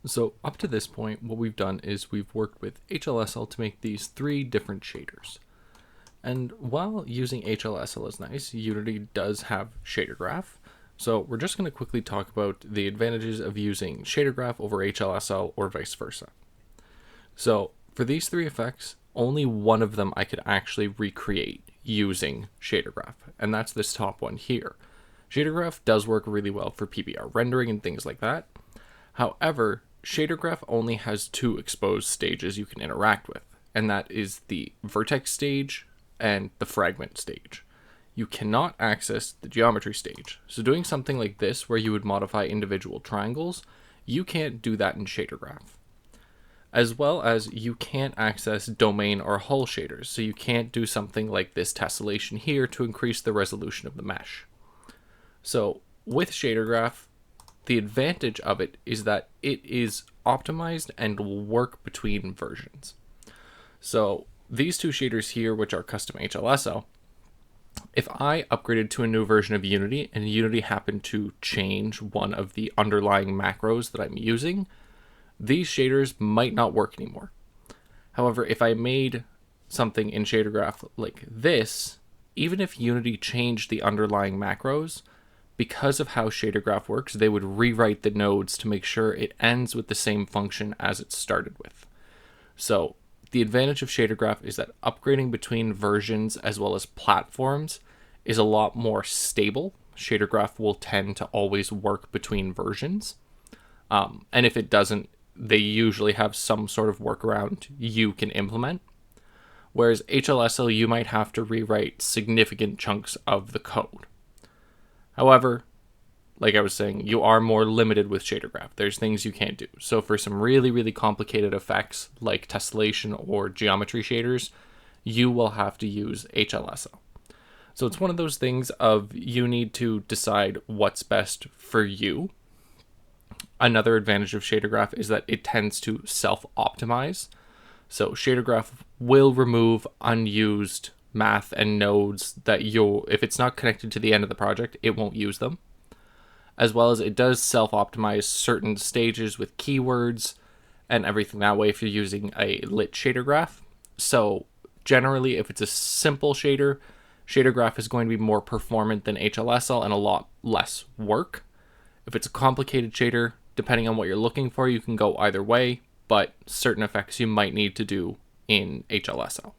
So up to this point, what we've done is we've worked with HLSL to make these three different shaders. And while using HLSL is nice, Unity does have Shadergraph. So we're just going to quickly talk about the advantages of using Shadergraph over HLSL or vice versa. So for these three effects, only one of them I could actually recreate using Shadergraph, and that's this top one here. Shadergraph does work really well for PBR rendering and things like that. However, Shadergraph only has two exposed stages you can interact with, and that is the vertex stage and the fragment stage. You cannot access the geometry stage. So doing something like this where you would modify individual triangles, you can't do that in Shadergraph. As well as you can't access domain or hull shaders, so you can't do something like this tessellation here to increase the resolution of the mesh. So with Shadergraph, the advantage of it is that it is optimized and will work between versions. So these two shaders here, which are custom HLSL, if I upgraded to a new version of Unity and Unity happened to change one of the underlying macros that I'm using, these shaders might not work anymore. However, if I made something in Shadergraph like this, even if Unity changed the underlying macros, because of how Shadergraph works, they would rewrite the nodes to make sure it ends with the same function as it started with. So the advantage of Shadergraph is that upgrading between versions as well as platforms is a lot more stable. Shadergraph will tend to always work between versions. And if it doesn't, they usually have some sort of workaround you can implement. Whereas HLSL, you might have to rewrite significant chunks of the code. However, like I was saying, you are more limited with Shadergraph. There's things you can't do. So for some really, really complicated effects like tessellation or geometry shaders, you will have to use HLSL. So it's one of those things of you need to decide what's best for you. Another advantage of Shadergraph is that it tends to self-optimize. So Shadergraph will remove unused math and nodes that if it's not connected to the end of the project, it won't use them. As well as it does self-optimize certain stages with keywords and everything that way if you're using a lit shader graph. So generally, if it's a simple shader, Shadergraph is going to be more performant than HLSL and a lot less work. If it's a complicated shader, depending on what you're looking for, you can go either way, but certain effects you might need to do in HLSL.